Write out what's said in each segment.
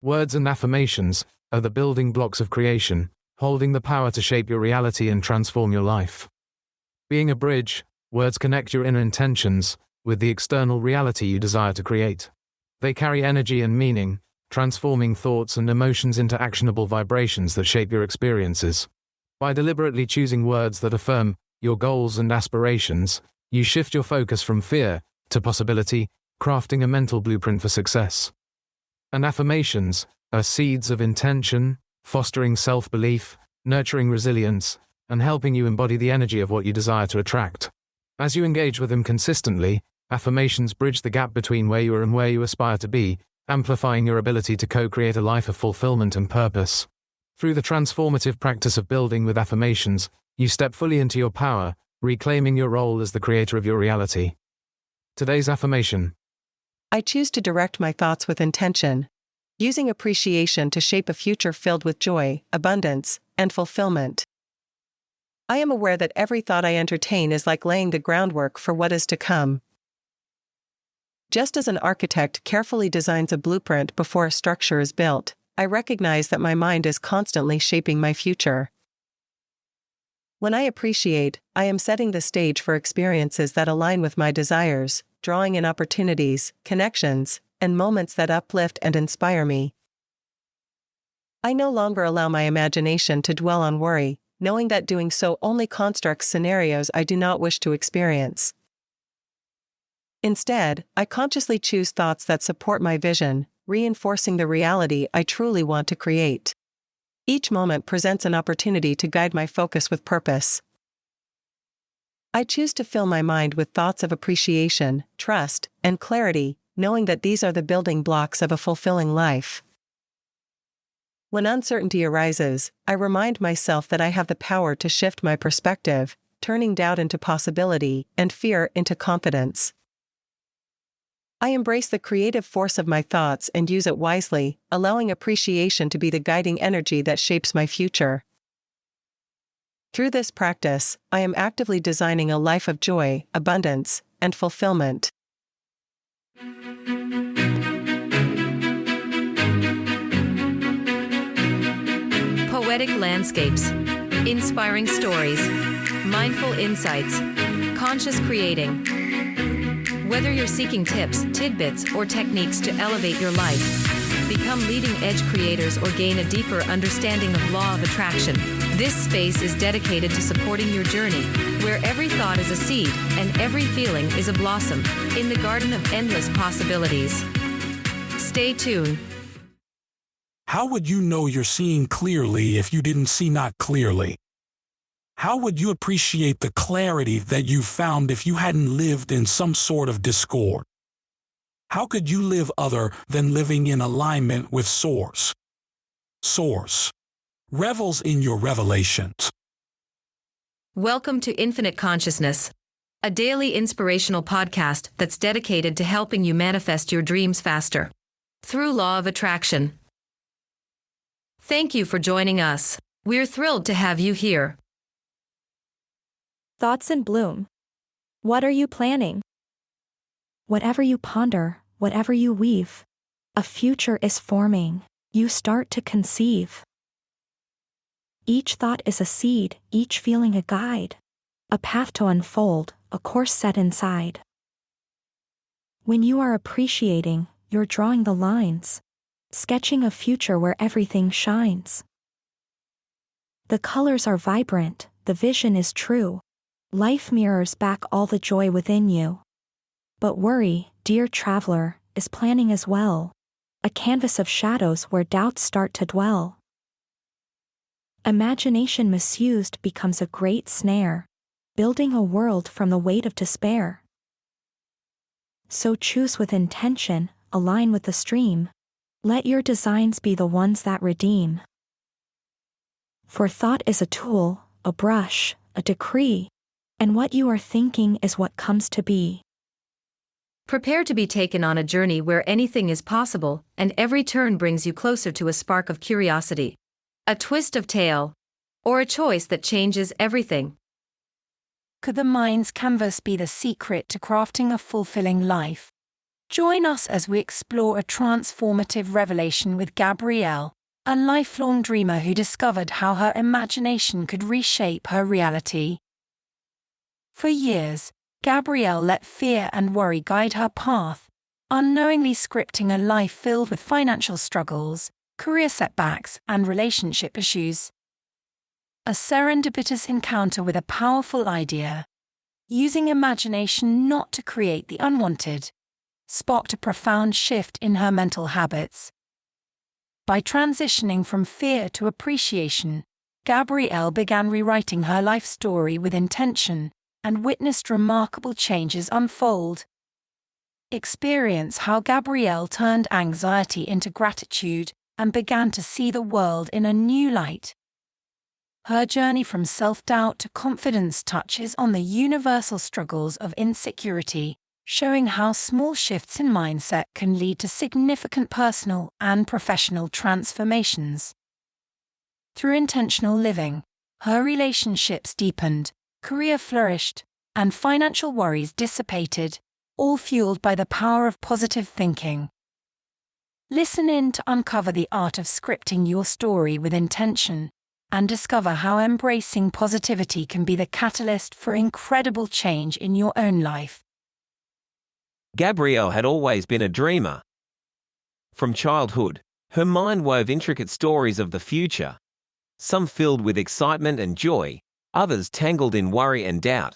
Words and affirmations are the building blocks of creation, holding the power to shape your reality and transform your life. Being a bridge, words connect your inner intentions with the external reality you desire to create. They carry energy and meaning, transforming thoughts and emotions into actionable vibrations that shape your experiences. By deliberately choosing words that affirm your goals and aspirations, you shift your focus from fear to possibility, crafting a mental blueprint for success. And affirmations are seeds of intention, fostering self-belief, nurturing resilience, and helping you embody the energy of what you desire to attract. As you engage with them consistently, affirmations bridge the gap between where you are and where you aspire to be, amplifying your ability to co-create a life of fulfillment and purpose. Through the transformative practice of building with affirmations, you step fully into your power, reclaiming your role as the creator of your reality. Today's affirmation. I choose to direct my thoughts with intention, using appreciation to shape a future filled with joy, abundance, and fulfillment. I am aware that every thought I entertain is like laying the groundwork for what is to come. Just as an architect carefully designs a blueprint before a structure is built, I recognize that my mind is constantly shaping my future. When I appreciate, I am setting the stage for experiences that align with my desires, drawing in opportunities, connections, and moments that uplift and inspire me. I no longer allow my imagination to dwell on worry, knowing that doing so only constructs scenarios I do not wish to experience. Instead, I consciously choose thoughts that support my vision, reinforcing the reality I truly want to create. Each moment presents an opportunity to guide my focus with purpose. I choose to fill my mind with thoughts of appreciation, trust, and clarity, knowing that these are the building blocks of a fulfilling life. When uncertainty arises, I remind myself that I have the power to shift my perspective, turning doubt into possibility and fear into confidence. I embrace the creative force of my thoughts and use it wisely, allowing appreciation to be the guiding energy that shapes my future. Through this practice, I am actively designing a life of joy, abundance, and fulfillment. Poetic landscapes, inspiring stories, mindful insights, conscious creating. Whether you're seeking tips, tidbits, or techniques to elevate your life, become leading-edge creators or gain a deeper understanding of law of attraction, this space is dedicated to supporting your journey, where every thought is a seed and every feeling is a blossom, in the garden of endless possibilities. Stay tuned. How would you know you're seeing clearly if you didn't see not clearly? How would you appreciate the clarity that you found if you hadn't lived in some sort of discord? How could you live other than living in alignment with Source? Source revels in your revelations. Welcome to Infinite Consciousness, a daily inspirational podcast that's dedicated to helping you manifest your dreams faster through law of attraction. Thank you for joining us. We're thrilled to have you here. Thoughts in bloom. What are you planning? Whatever you ponder, whatever you weave, a future is forming. You start to conceive. Each thought is a seed, each feeling a guide, a path to unfold, a course set inside. When you are appreciating, you're drawing the lines, sketching a future where everything shines. The colors are vibrant, the vision is true. Life mirrors back all the joy within you. But worry, dear traveler, is planning as well, a canvas of shadows where doubts start to dwell. Imagination misused becomes a great snare, building a world from the weight of despair. So choose with intention, align with the stream. Let your designs be the ones that redeem. For thought is a tool, a brush, a decree, and what you are thinking is what comes to be. Prepare to be taken on a journey where anything is possible, and every turn brings you closer to a spark of curiosity, a twist of tale, or a choice that changes everything. Could the mind's canvas be the secret to crafting a fulfilling life? Join us as we explore a transformative revelation with Gabrielle, a lifelong dreamer who discovered how her imagination could reshape her reality. For years, Gabrielle let fear and worry guide her path, unknowingly scripting a life filled with financial struggles, career setbacks, and relationship issues. A serendipitous encounter with a powerful idea, using imagination not to create the unwanted, sparked a profound shift in her mental habits. By transitioning from fear to appreciation, Gabrielle began rewriting her life story with intention and witnessed remarkable changes unfold. Experience how Gabrielle turned anxiety into gratitude and began to see the world in a new light. Her journey from self-doubt to confidence touches on the universal struggles of insecurity, showing how small shifts in mindset can lead to significant personal and professional transformations. Through intentional living, her relationships deepened, career flourished, and financial worries dissipated, all fueled by the power of positive thinking. Listen in to uncover the art of scripting your story with intention, and discover how embracing positivity can be the catalyst for incredible change in your own life. Gabrielle had always been a dreamer. From childhood, her mind wove intricate stories of the future, some filled with excitement and joy, others tangled in worry and doubt.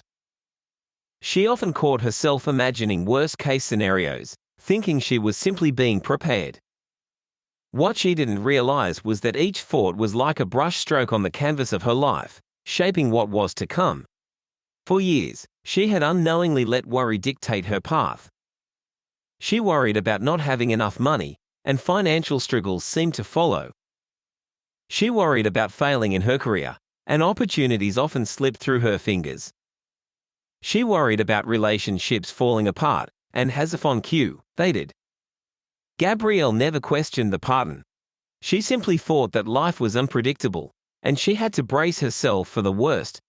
She often caught herself imagining worst-case scenarios, thinking she was simply being prepared. What she didn't realize was that each thought was like a brushstroke on the canvas of her life, shaping what was to come. For years, she had unknowingly let worry dictate her path. She worried about not having enough money, and financial struggles seemed to follow. She worried about failing in her career, and opportunities often slipped through her fingers. She worried about relationships falling apart, and as if on cue, they did. Gabrielle never questioned the pattern. She simply thought that life was unpredictable, and she had to brace herself for the worst.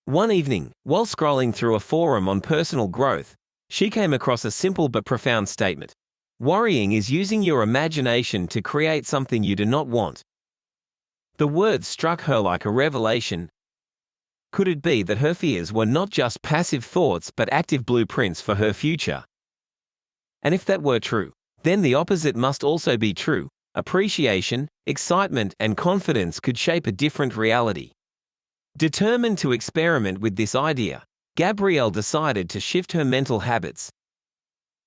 One evening, while scrolling through a forum on personal growth, she came across a simple but profound statement. Worrying is using your imagination to create something you do not want. The words struck her like a revelation. Could it be that her fears were not just passive thoughts but active blueprints for her future? And if that were true, then the opposite must also be true. Appreciation, excitement, and confidence could shape a different reality. Determined to experiment with this idea, Gabrielle decided to shift her mental habits.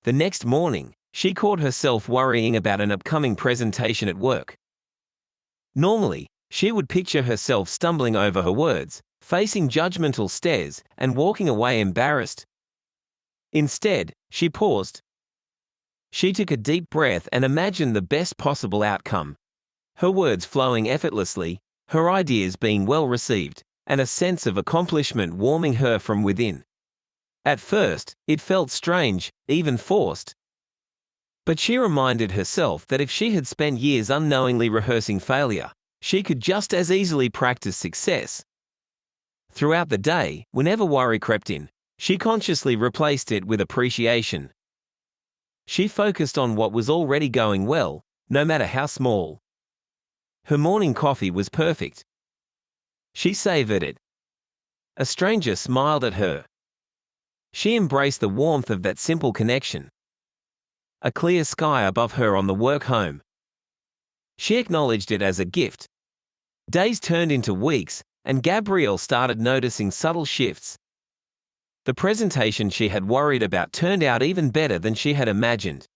The next morning, she caught herself worrying about an upcoming presentation at work. Normally, she would picture herself stumbling over her words, facing judgmental stares, and walking away embarrassed. Instead, she paused. She took a deep breath and imagined the best possible outcome. Her words flowing effortlessly, her ideas being well received, and a sense of accomplishment warming her from within. At first, it felt strange, even forced. But she reminded herself that if she had spent years unknowingly rehearsing failure, she could just as easily practice success. Throughout the day, whenever worry crept in, she consciously replaced it with appreciation. She focused on what was already going well, no matter how small. Her morning coffee was perfect. She savored it. A stranger smiled at her. She embraced the warmth of that simple connection. A clear sky above her on the work home. She acknowledged it as a gift. Days turned into weeks, and Gabrielle started noticing subtle shifts. The presentation she had worried about turned out even better than she had imagined.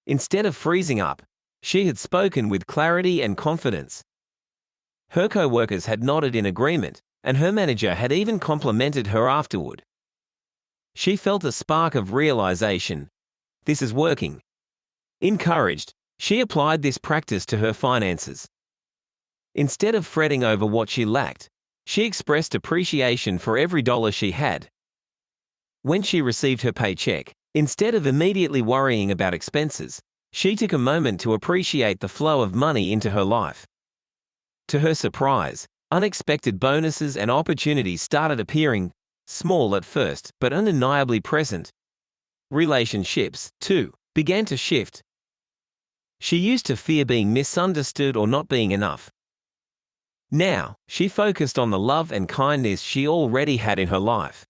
Instead of freezing up, she had spoken with clarity and confidence. Her co-workers had nodded in agreement, and her manager had even complimented her afterward. She felt a spark of realization. This is working. Encouraged, she applied this practice to her finances. Instead of fretting over what she lacked, she expressed appreciation for every dollar she had. When she received her paycheck, instead of immediately worrying about expenses, she took a moment to appreciate the flow of money into her life. To her surprise, unexpected bonuses and opportunities started appearing, small at first but undeniably present. Relationships, too, began to shift. She used to fear being misunderstood or not being enough. Now, she focused on the love and kindness she already had in her life.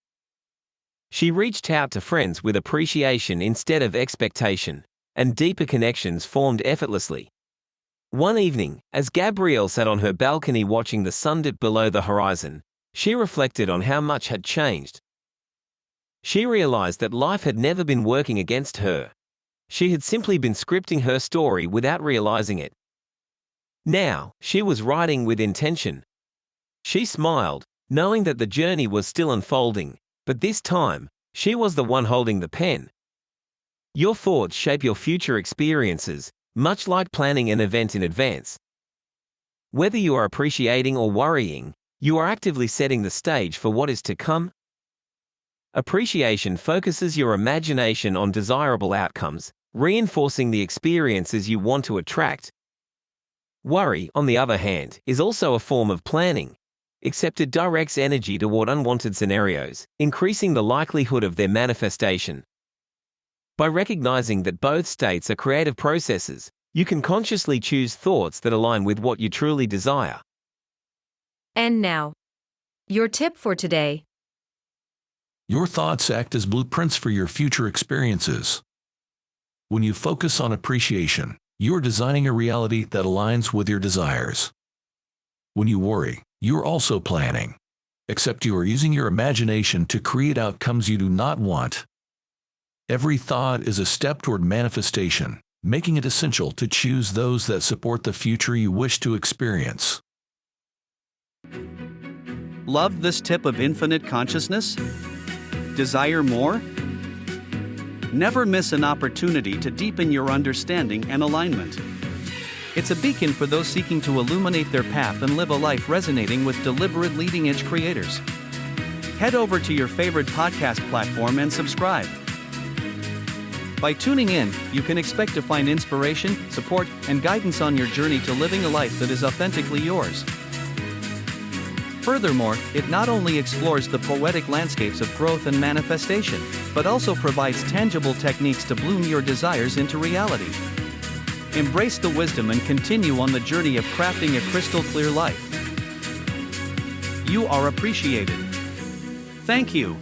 She reached out to friends with appreciation instead of expectation, and deeper connections formed effortlessly. One evening, as Gabrielle sat on her balcony watching the sun dip below the horizon, she reflected on how much had changed. She realized that life had never been working against her. She had simply been scripting her story without realizing it. Now, she was writing with intention. She smiled, knowing that the journey was still unfolding, but this time, she was the one holding the pen. Your thoughts shape your future experiences, much like planning an event in advance. Whether you are appreciating or worrying, you are actively setting the stage for what is to come. Appreciation focuses your imagination on desirable outcomes, reinforcing the experiences you want to attract. Worry, on the other hand, is also a form of planning, except it directs energy toward unwanted scenarios, increasing the likelihood of their manifestation. By recognizing that both states are creative processes, you can consciously choose thoughts that align with what you truly desire. And now, your tip for today. Your thoughts act as blueprints for your future experiences. When you focus on appreciation, you're designing a reality that aligns with your desires. When you worry, you're also planning, except you are using your imagination to create outcomes you do not want. Every thought is a step toward manifestation, making it essential to choose those that support the future you wish to experience. Love this tip of infinite consciousness? Desire more? Never miss an opportunity to deepen your understanding and alignment. It's a beacon for those seeking to illuminate their path and live a life resonating with deliberate leading-edge creators. Head over to your favorite podcast platform and subscribe. By tuning in, you can expect to find inspiration, support, and guidance on your journey to living a life that is authentically yours. Furthermore, it not only explores the poetic landscapes of growth and manifestation, but also provides tangible techniques to bloom your desires into reality. Embrace the wisdom and continue on the journey of crafting a crystal clear life. You are appreciated. Thank you.